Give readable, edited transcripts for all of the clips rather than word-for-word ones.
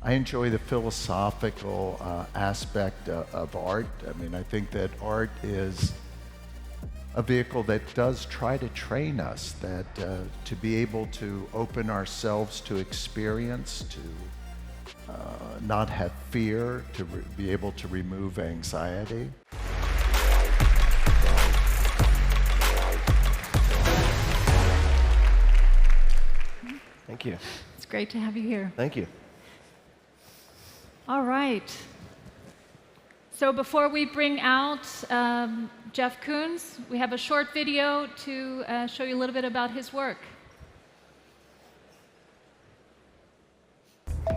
I enjoy the philosophical aspect of art. I mean, I think that art is a vehicle that does try to train us, that to be able to open ourselves to experience, to not have fear, to be able to remove anxiety. Thank you. It's great to have you here. Thank you. All right. So before we bring out Jeff Koons, we have a short video to show you a little bit about his work.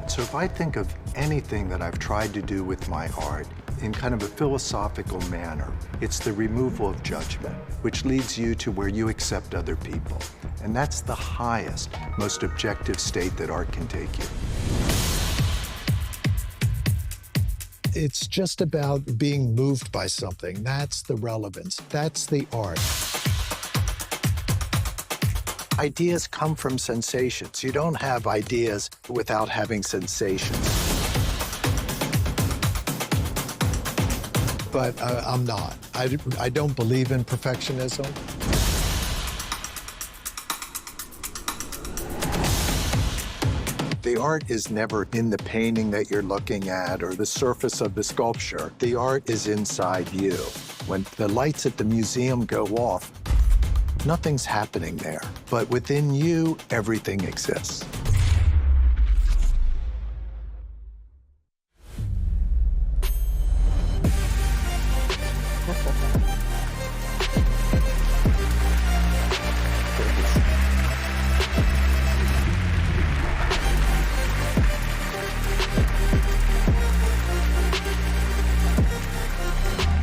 So if I think of anything that I've tried to do with my art in kind of a philosophical manner, it's the removal of judgment, which leads you to where you accept other people. And that's the highest, most objective state that art can take you. It's just about being moved by something. That's the relevance. That's the art. Ideas come from sensations. You don't have ideas without having sensations. But I'm not. I don't believe in perfectionism. The art is never in the painting that you're looking at or the surface of the sculpture. The art is inside you. When the lights at the museum go off, nothing's happening there, but within you, everything exists.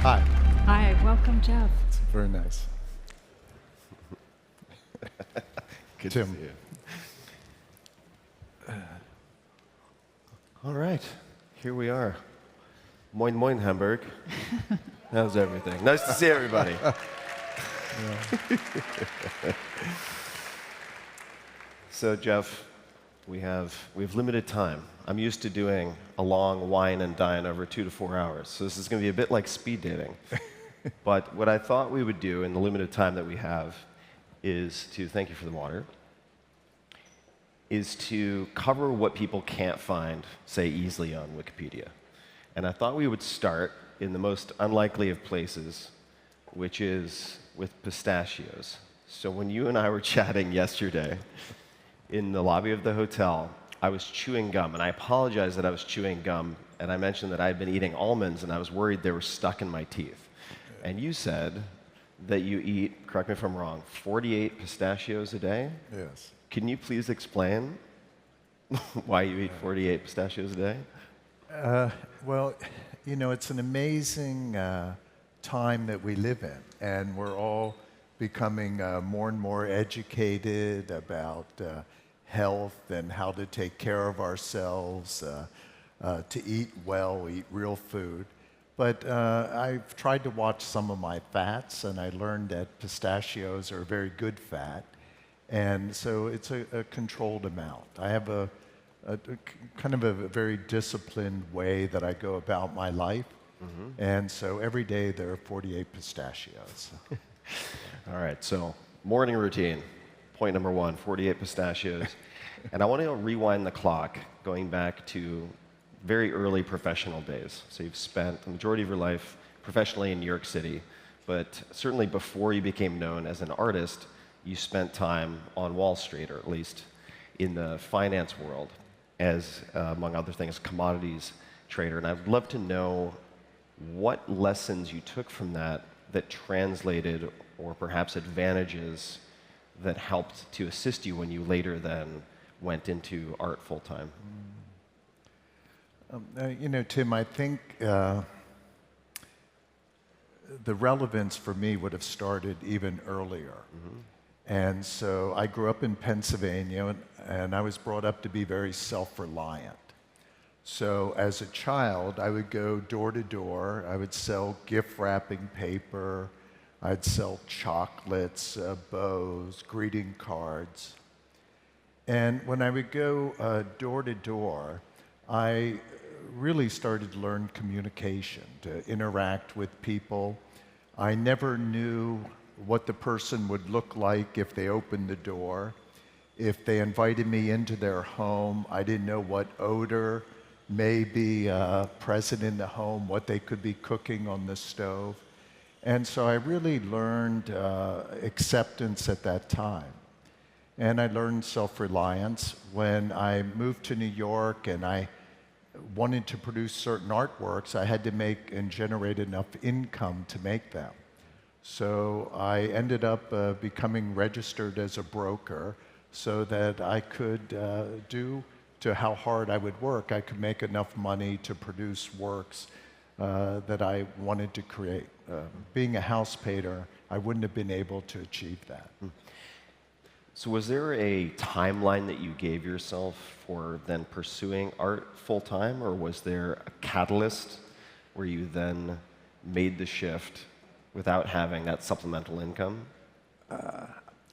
Hi. Hi, welcome, Jeff. It's very nice. Good Tim. to see you. All right, here we are. Moin Moin, Hamburg. How's everything? Nice to see everybody. So, Jeff, we have limited time. I'm used to doing a long wine and dine over 2 to 4 hours, so this is going to be a bit like speed dating. But what I thought we would do in the limited time that we have is to thank you for the water, is to cover what people can't find, say, easily on Wikipedia. And I thought we would start in the most unlikely of places, which is with pistachios. So when you and I were chatting yesterday in the lobby of the hotel, I was chewing gum, and I apologized that I was chewing gum, and I mentioned that I had been eating almonds, and I was worried they were stuck in my teeth. And you said that you eat, correct me if I'm wrong, 48 pistachios a day? Yes. Can you please explain why you eat 48 pistachios a day? Well, you know, it's an amazing time that we live in, and we're all becoming more and more educated about health and how to take care of ourselves, to eat well, eat real food. But I've tried to watch some of my fats, and I learned that pistachios are a very good fat. And so it's a controlled amount. I have a kind of a very disciplined way that I go about my life. And so every day there are 48 pistachios. All right, so morning routine. Point number 1, 48 pistachios. And I want to rewind the clock going back to very early professional days. So you've spent the majority of your life professionally in New York City, but certainly before you became known as an artist, you spent time on Wall Street, or at least in the finance world, as, among other things, commodities trader. And I'd love to know what lessons you took from that that translated, or perhaps advantages that helped to assist you when you later then went into art full-time. You know, Tim, I think the relevance for me would have started even earlier. And so I grew up in Pennsylvania, and I was brought up to be very self-reliant. So as a child, I would go door to door. I would sell gift wrapping paper. I'd sell chocolates, bows, greeting cards. And when I would go door to door, I really started to learn communication, to interact with people. I never knew what the person would look like if they opened the door. If they invited me into their home, I didn't know what odor may be present in the home, what they could be cooking on the stove. And so I really learned acceptance at that time. And I learned self-reliance when I moved to New York and I wanted to produce certain artworks. I had to make and generate enough income to make them. So I ended up becoming registered as a broker so that I could due to how hard I would work, I could make enough money to produce works that I wanted to create. Being a house painter, I wouldn't have been able to achieve that. So was there a timeline that you gave yourself for then pursuing art full time, or was there a catalyst where you then made the shift without having that supplemental income?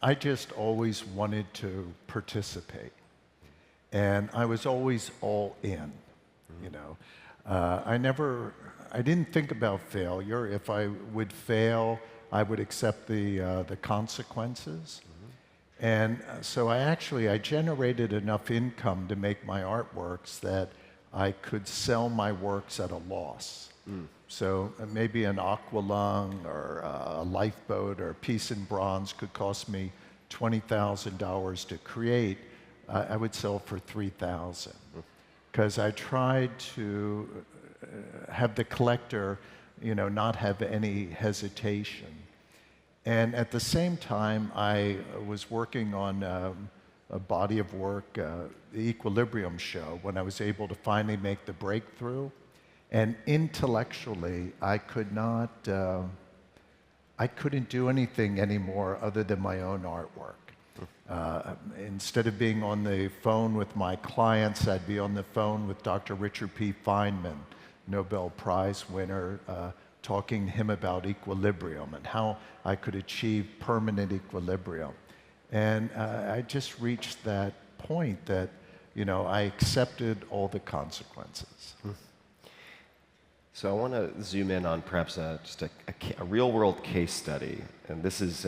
I just always wanted to participate. And I was always all in, you know. I didn't think about failure. If I would fail, I would accept the consequences. And so I generated enough income to make my artworks that I could sell my works at a loss. So maybe an aqualung or a lifeboat or a piece in bronze could cost me $20,000 to create. I would sell for $3,000 because I tried to have the collector, you know, not have any hesitation. And at the same time, I was working on a body of work, the Equilibrium show, when I was able to finally make the breakthrough. And intellectually, I couldn't do anything anymore other than my own artwork. Instead of being on the phone with my clients, I'd be on the phone with Dr. Richard P. Feynman, Nobel Prize winner, talking to him about equilibrium and how I could achieve permanent equilibrium. And I just reached that point that, you know, I accepted all the consequences. So I want to zoom in on perhaps just a real-world case study, and this is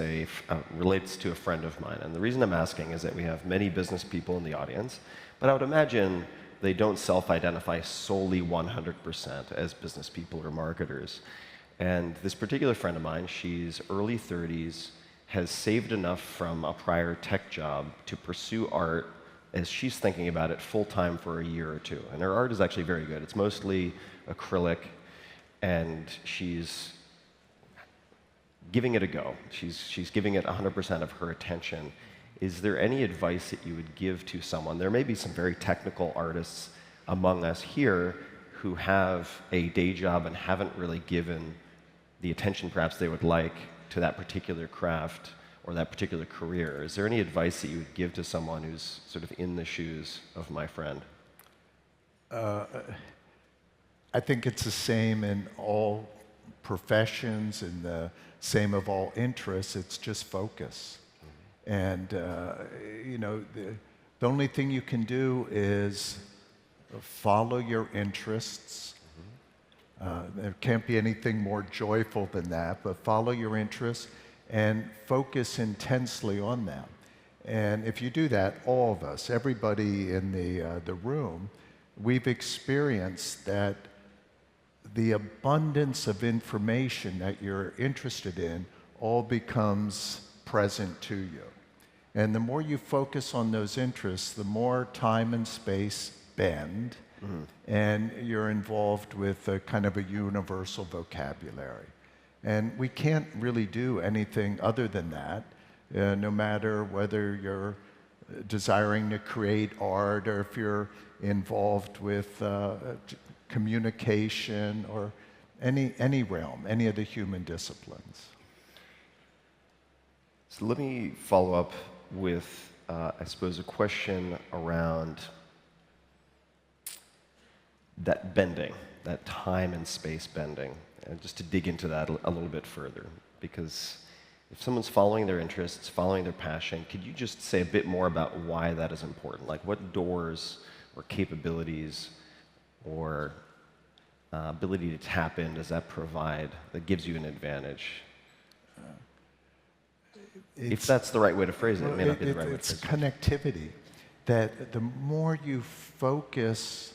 relates to a friend of mine. And the reason I'm asking is that we have many business people in the audience, but I would imagine they don't self-identify solely 100% as business people or marketers. And this particular friend of mine, she's early 30s, has saved enough from a prior tech job to pursue art as she's thinking about it full-time for a year or two. And her art is actually very good. It's mostly acrylic, and she's giving it a go. She's giving it 100% of her attention. Is there any advice that you would give to someone? There may be some very technical artists among us here who have a day job and haven't really given the attention perhaps they would like to that particular craft or that particular career. Is there any advice that you would give to someone who's sort of in the shoes of my friend? I think it's the same in all professions and the same of all interests. It's just focus. And, you know, the only thing you can do is follow your interests. There can't be anything more joyful than that, but follow your interests and focus intensely on them. And if you do that, all of us, everybody in the room, we've experienced that the abundance of information that you're interested in all becomes present to you. And the more you focus on those interests, the more time and space bend, and you're involved with a kind of a universal vocabulary. And we can't really do anything other than that, no matter whether you're desiring to create art or if you're involved with communication or any realm, any of the human disciplines. So let me follow up with, I suppose, a question around that bending, that time and space bending, and just to dig into that a little bit further. Because if someone's following their interests, following their passion, could you just say a bit more about why that is important? Like what doors or capabilities or ability to tap in does that provide that gives you an advantage? If that's the right way to phrase it, it may not be the right way to It's phrase it. connectivity. That the more you focus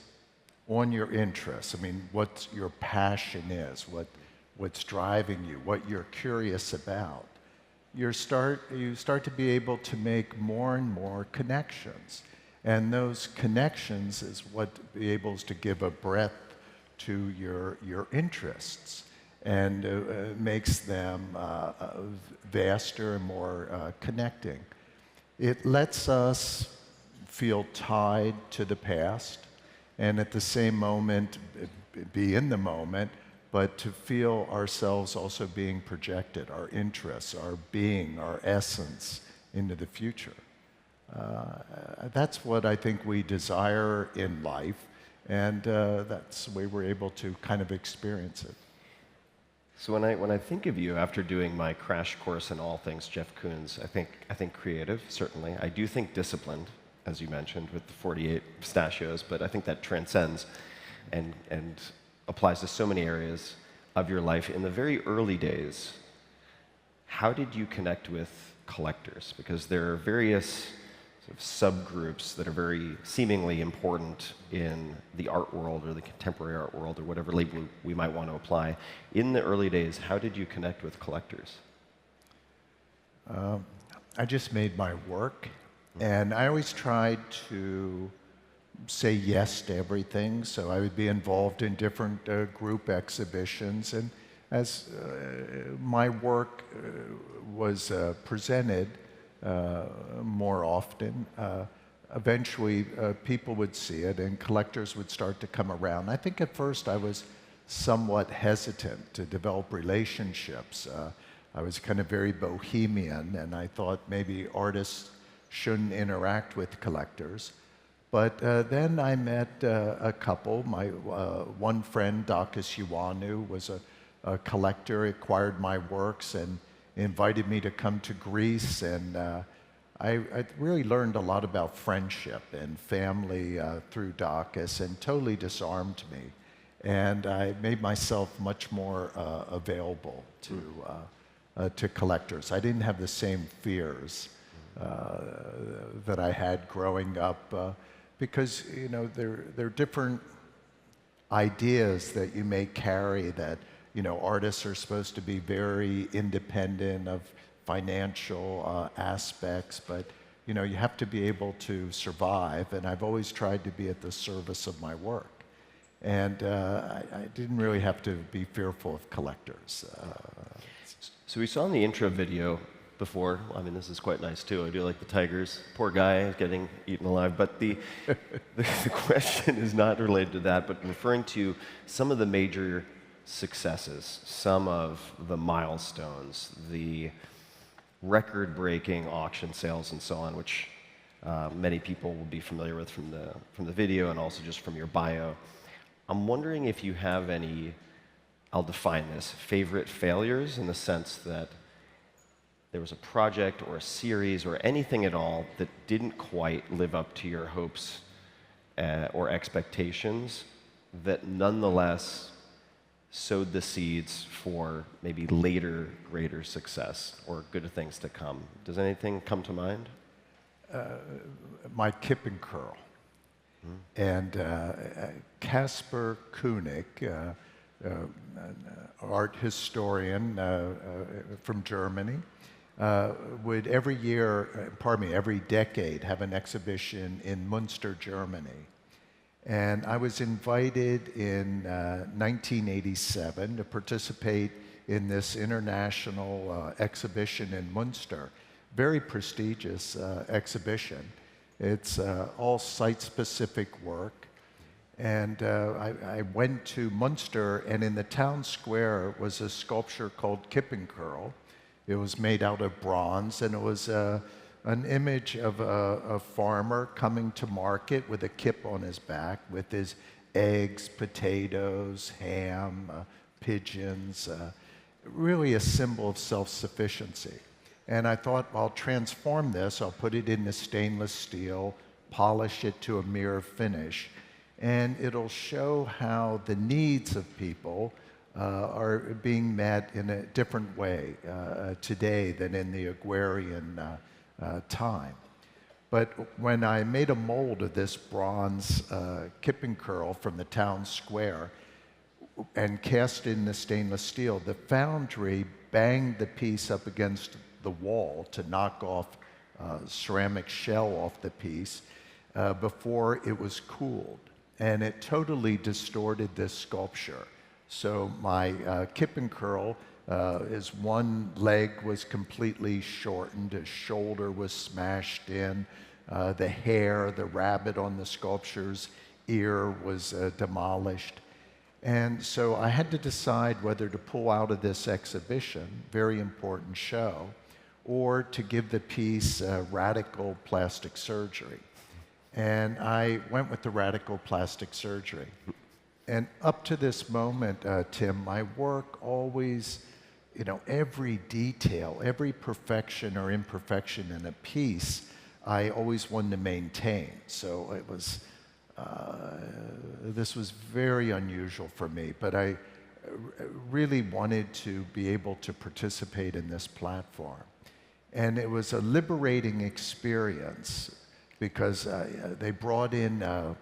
on your interests, I mean, what your passion is, what's driving you, what you're curious about, you start to be able to make more and more connections. And those connections is what be able to give a breadth to your interests and makes them vaster and more connecting. It lets us feel tied to the past and at the same moment be in the moment, but to feel ourselves also being projected, our interests, our being, our essence into the future. That's what I think we desire in life, and that's the way we're able to kind of experience it. So when I think of you after doing my crash course in all things Jeff Koons, I think creative, certainly. I do think disciplined, as you mentioned, with the 48 pistachios, but I think that transcends and applies to so many areas of your life. In the very early days, how did you connect with collectors? Because there are various sort of subgroups that are very seemingly important in the art world or the contemporary art world or whatever label we might want to apply. In the early days, how did you connect with collectors? I just made my work, and I always tried to say yes to everything, so I would be involved in different group exhibitions, and as my work was presented more often, eventually people would see it and collectors would start to come around. I think at first I was somewhat hesitant to develop relationships. I was kind of very bohemian, and I thought maybe artists shouldn't interact with collectors. But then I met a couple. My one friend, Dakis Ioannou, was a collector, acquired my works and invited me to come to Greece. And I really learned a lot about friendship and family through Dakis, and totally disarmed me. And I made myself much more available to collectors. I didn't have the same fears that I had growing up, because there are different ideas that you may carry that artists are supposed to be very independent of financial aspects, but you have to be able to survive, and I've always tried to be at the service of my work. And I didn't really have to be fearful of collectors. So we saw in the intro video before, I mean, this is quite nice too. I do like the tigers. Poor guy getting eaten alive. But the question is not related to that, but referring to some of the major successes, some of the milestones, the record-breaking auction sales and so on, which many people will be familiar with from the video and also just from your bio. I'm wondering if you have any, I'll define this, favorite failures, in the sense that there was a project or a series or anything at all that didn't quite live up to your hopes or expectations, that nonetheless sowed the seeds for maybe later greater success or good things to come. Does anything come to mind? My Kip and Curl. And Caspar Koenig, an art historian from Germany, would every decade have an exhibition in Munster, Germany. And I was invited in 1987 to participate in this international exhibition in Munster. Very prestigious exhibition. It's all site-specific work. And I went to Munster, and in the town square was a sculpture called Kip and Curl. It was made out of bronze, and it was an image of a farmer coming to market with a kip on his back with his eggs, potatoes, ham, pigeons, really a symbol of self-sufficiency. And I thought, I'll transform this, I'll put it into stainless steel, polish it to a mirror finish, and it'll show how the needs of people are being met in a different way today than in the agrarian time. But when I made a mold of this bronze Kippenkirl from the town square and cast in the stainless steel, the foundry banged the piece up against the wall to knock off ceramic shell off the piece before it was cooled. And it totally distorted this sculpture. So my Kippenkirl, his one leg was completely shortened, his shoulder was smashed in, the hair, the rabbit on the sculpture's ear was demolished. And so I had to decide whether to pull out of this exhibition, very important show, or to give the piece radical plastic surgery. And I went with the radical plastic surgery. And up to this moment, Tim, my work always, every detail, every perfection or imperfection in a piece, I always wanted to maintain. So it was, this was very unusual for me, but I really wanted to be able to participate in this platform. And it was a liberating experience because they brought in a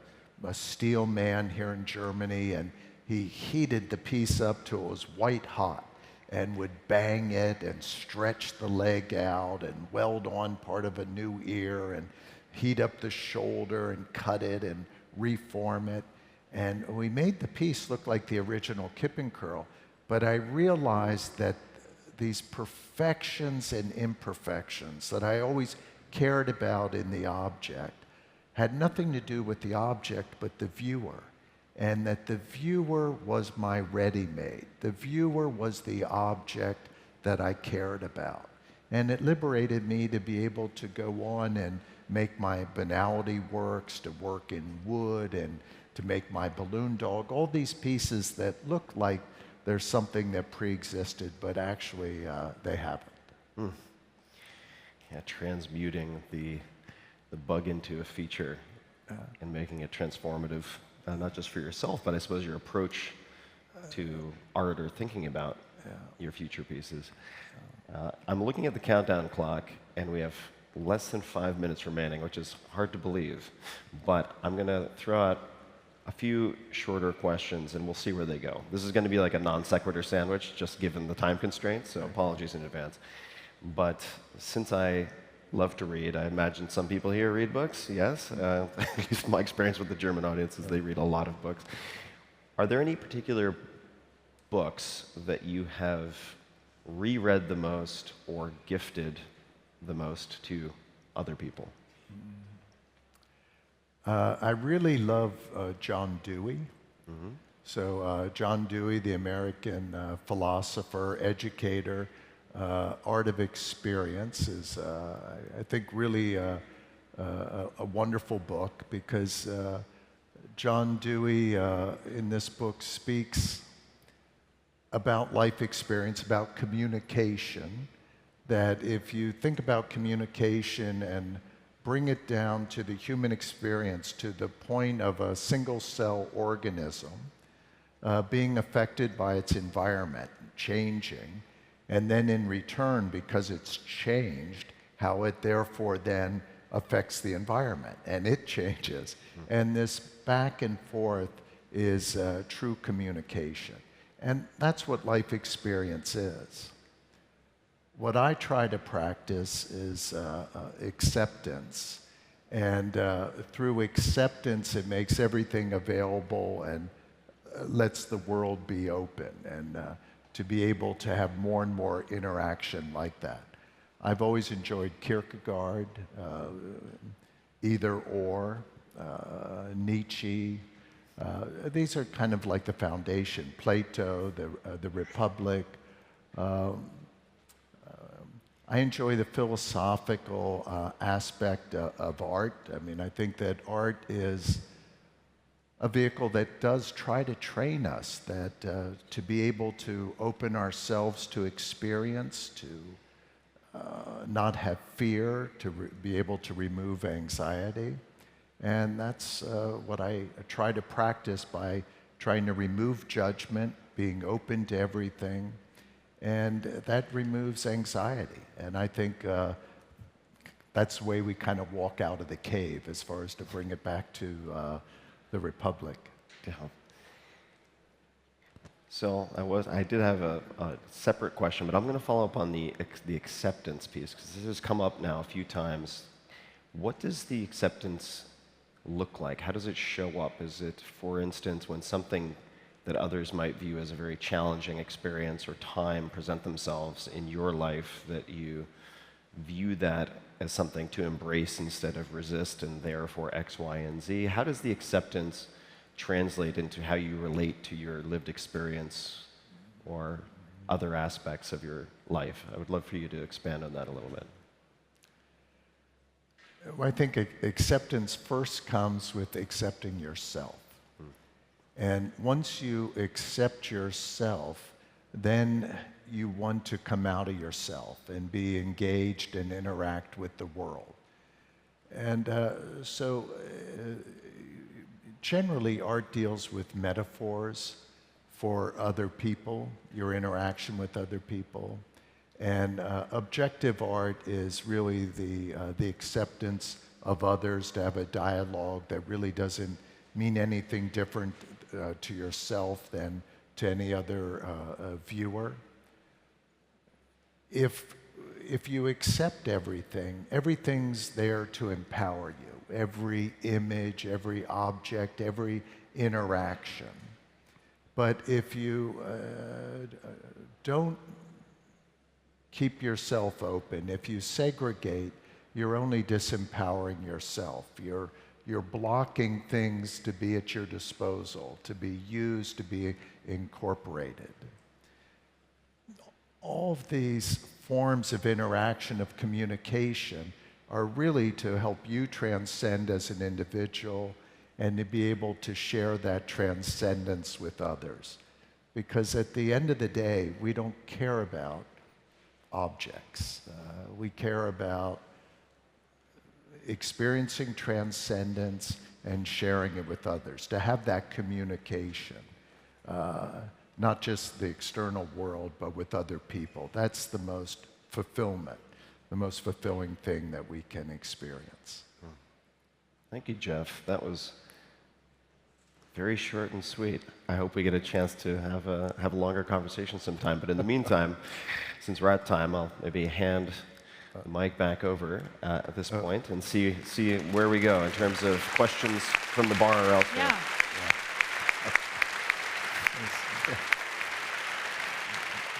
steel man here in Germany, and he heated the piece up till it was white hot and would bang it and stretch the leg out and weld on part of a new ear and heat up the shoulder and cut it and reform it. And we made the piece look like the original Kippenkirl, but I realized that these perfections and imperfections that I always cared about in the object had nothing to do with the object but the viewer, and that the viewer was my ready-made. The viewer was the object that I cared about. And it liberated me to be able to go on and make my banality works, to work in wood, and to make my balloon dog, all these pieces that look like there's something that pre-existed, but actually they haven't. Yeah, transmuting the bug into a feature and making it transformative, not just for yourself, but I suppose your approach to art or thinking about your future pieces. I'm looking at the countdown clock, and we have less than 5 minutes remaining, which is hard to believe. But I'm going to throw out a few shorter questions, and we'll see where they go. This is going to be like a non sequitur sandwich, just given the time constraints, so apologies in advance. But since I love to read, I imagine some people here read books, yes? At least my experience with the German audience is they read a lot of books. Are there any particular books that you have reread the most or gifted the most to other people? I really love John Dewey. So John Dewey, the American philosopher, educator, Art of Experience is, I think, really a wonderful book because John Dewey in this book speaks about life experience, about communication, that if you think about communication and bring it down to the human experience, to the point of a single-cell organism being affected by its environment, changing, and then in return, because it's changed, how it therefore then affects the environment, and it changes. And this back and forth is true communication. And that's what life experience is. What I try to practice is acceptance. And through acceptance, it makes everything available and lets the world be open and to be able to have more and more interaction like that. I've always enjoyed Kierkegaard, either or, Nietzsche. These are kind of like the foundation. Plato, the Republic. I enjoy the philosophical aspect of art. I mean, I think that art is a vehicle that does try to train us, that to be able to open ourselves to experience, to not have fear, to be able to remove anxiety. And that's what I try to practice by trying to remove judgment, being open to everything, and that removes anxiety. And I think that's the way we kind of walk out of the cave as far as to bring it back to the Republic. Yeah. So I did have a separate question, but I'm going to follow up on the acceptance piece, because this has come up now a few times. What does the acceptance look like? How does it show up? Is it, for instance, when something that others might view as a very challenging experience or time present themselves in your life, that you view that as something to embrace instead of resist, and therefore X, Y, and Z? How does the acceptance translate into how you relate to your lived experience or other aspects of your life? I would love for you to expand on that a little bit. Well, I think acceptance first comes with accepting yourself. And once you accept yourself, then you want to come out of yourself and be engaged and interact with the world. And generally, art deals with metaphors for other people, your interaction with other people. And objective art is really the acceptance of others, to have a dialogue that really doesn't mean anything different to yourself than to any other viewer. If you accept everything, everything's there to empower you. Every image, every object, every interaction. But if you don't keep yourself open, if you segregate, you're only disempowering yourself. You're blocking things to be at your disposal, to be used, to be incorporated. All of these forms of interaction, of communication, are really to help you transcend as an individual and to be able to share that transcendence with others. Because at the end of the day, we don't care about objects. We care about experiencing transcendence and sharing it with others, to have that communication, not just the external world, but with other people. That's the most fulfillment, the most fulfilling thing that we can experience. Thank you, Jeff. That was very short and sweet. I hope we get a chance to have a longer conversation sometime. But in the meantime, since we're at time, I'll maybe hand the mic back over at this point and see where we go in terms of questions from the bar or elsewhere. Yeah.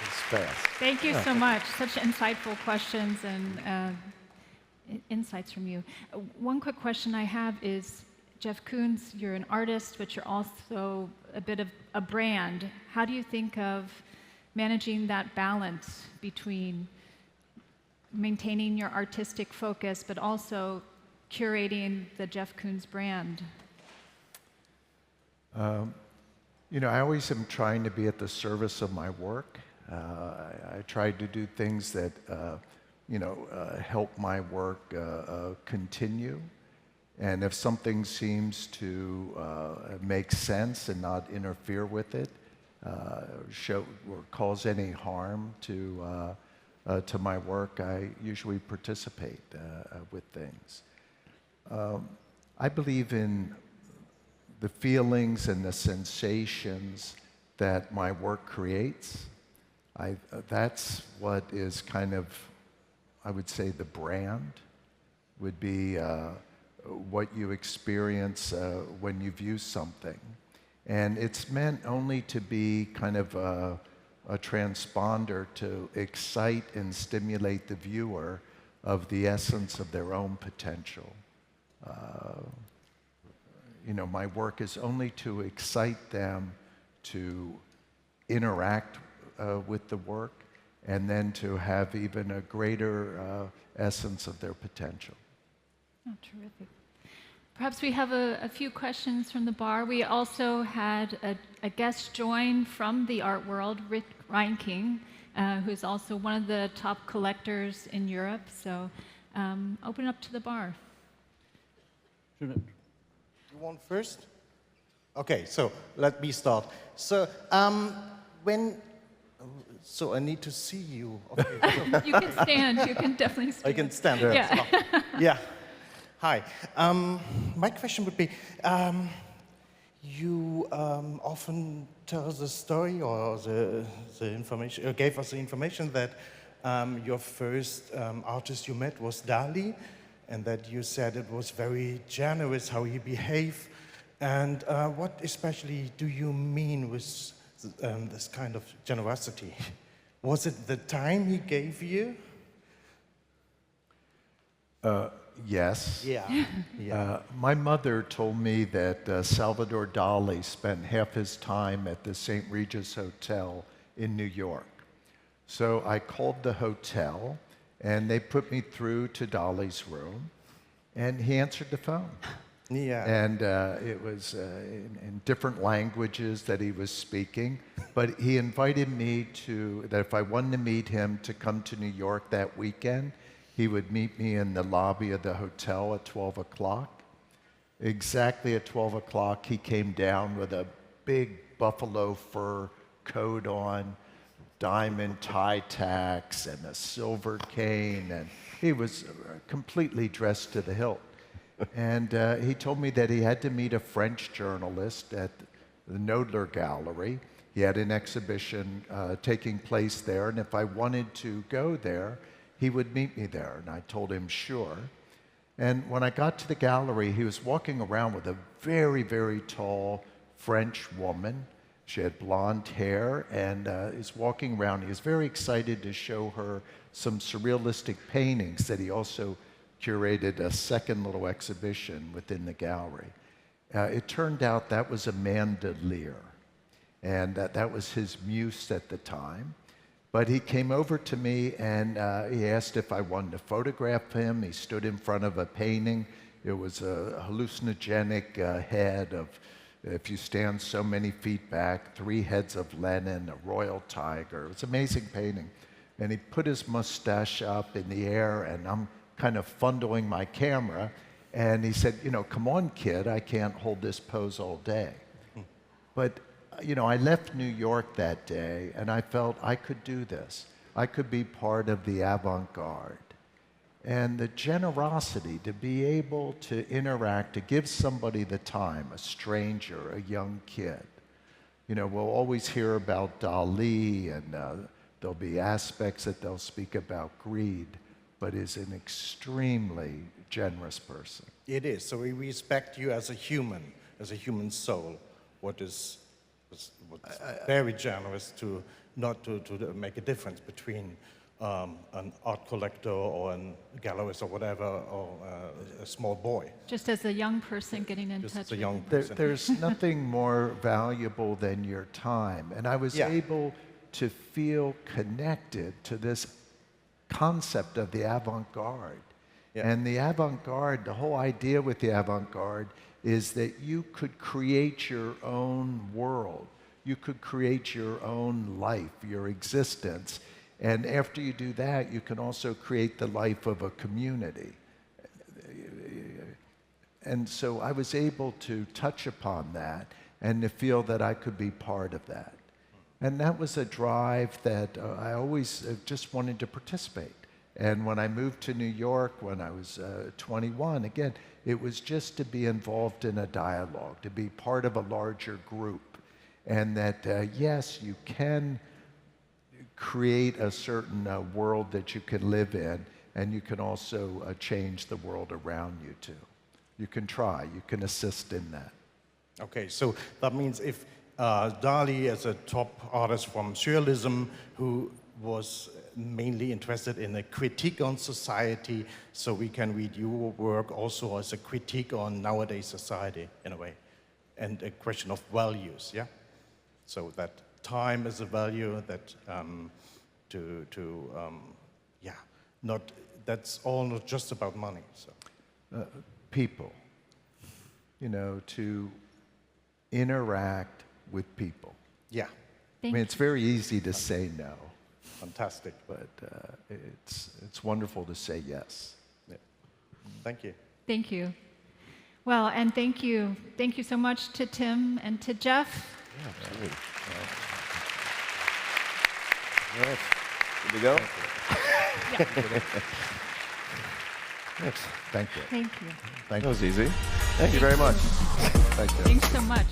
It's fast. Thank you so much. Such insightful questions and insights from you. One quick question I have is, Jeff Koons, you're an artist, but you're also a bit of a brand. How do you think of managing that balance between maintaining your artistic focus, but also curating the Jeff Koons brand? I always am trying to be at the service of my work. I try to do things that, help my work continue. And if something seems to make sense and not interfere with it, or cause any harm to my work, I usually participate with things. I believe in the feelings and the sensations that my work creates. That's what is kind of, I would say, the brand would be what you experience when you view something. And it's meant only to be kind of a transponder to excite and stimulate the viewer of the essence of their own potential. My work is only to excite them to interact with the work and then to have even a greater essence of their potential. Oh, terrific. Perhaps we have a few questions from the bar. We also had a guest join from the art world, Rick Reinking, who's also one of the top collectors in Europe. So open up to the bar. You want first? Okay, so let me start. So, so I need to see you. Okay. You can stand. You can definitely stand. I can stand. Yeah. Yeah. Hi. My question would be, you often tell the story or the information, gave us the information that your first artist you met was Dali, and that you said it was very generous how he behaved. And what especially do you mean with this kind of generosity? Was it the time he gave you? Yes. Yeah. Yeah. My mother told me that Salvador Dali spent half his time at the St. Regis Hotel in New York. So I called the hotel, and they put me through to Dali's room, and he answered the phone. Yeah. And it was in different languages that he was speaking, but he invited me that if I wanted to meet him, to come to New York that weekend. He would meet me in the lobby of the hotel at 12 o'clock. Exactly at 12 o'clock, he came down with a big buffalo fur coat on, diamond tie tacks, and a silver cane, and he was completely dressed to the hilt. And he told me that he had to meet a French journalist at the Knoedler Gallery. He had an exhibition taking place there, and if I wanted to go there, he would meet me there. And I told him, sure. And when I got to the gallery, he was walking around with a very, very tall French woman. She had blonde hair, and is walking around. He was very excited to show her some surrealistic paintings that he also curated a second little exhibition within the gallery. It turned out that was Amanda Lear, and that was his muse at the time. But he came over to me, and he asked if I wanted to photograph him. He stood in front of a painting. It was a hallucinogenic head of, if you stand so many feet back, 3 heads of Lenin, a royal tiger. It was an amazing painting. And he put his mustache up in the air, and I'm kind of fondling my camera, and he said, come on, kid, I can't hold this pose all day. But, I left New York that day, and I felt I could do this. I could be part of the avant-garde. And the generosity to be able to interact, to give somebody the time, a stranger, a young kid. We'll always hear about Dali, and there'll be aspects that they'll speak about greed, but is an extremely generous person. It is. So we respect you as a human soul. What's very generous to not to make a difference between an art collector or a gallerist or whatever, or a small boy. Just as a young person getting in Just touch as a with young it. person. There's nothing more valuable than your time. And I was able to feel connected to this concept of the avant-garde. Yeah. And the avant-garde, the whole idea with the avant-garde is that you could create your own world. You could create your own life, your existence. And after you do that, you can also create the life of a community. And so I was able to touch upon that and to feel that I could be part of that. And that was a drive that I always just wanted to participate. And when I moved to New York when I was 21, again, it was just to be involved in a dialogue, to be part of a larger group. And that, yes, you can create a certain world that you can live in, and you can also change the world around you too. You can try, you can assist in that. Okay, so that means if Dali is a top artist from Surrealism who was mainly interested in a critique on society, so we can read your work also as a critique on nowadays society in a way, and a question of values, yeah? So that time is a value, that that's all not just about money. So People, to interact with people. yeah, I mean, it's very easy to say no, fantastic. but it's wonderful to say yes. Yeah. Thank you. Thank you. Well, and thank you. Thank you so much to Tim and to Jeff. Yeah, absolutely. All right. Good to go? Thanks. Thank you. Thank you. Thank That you. was easy. Thank you very much. Thank you. Thanks so much.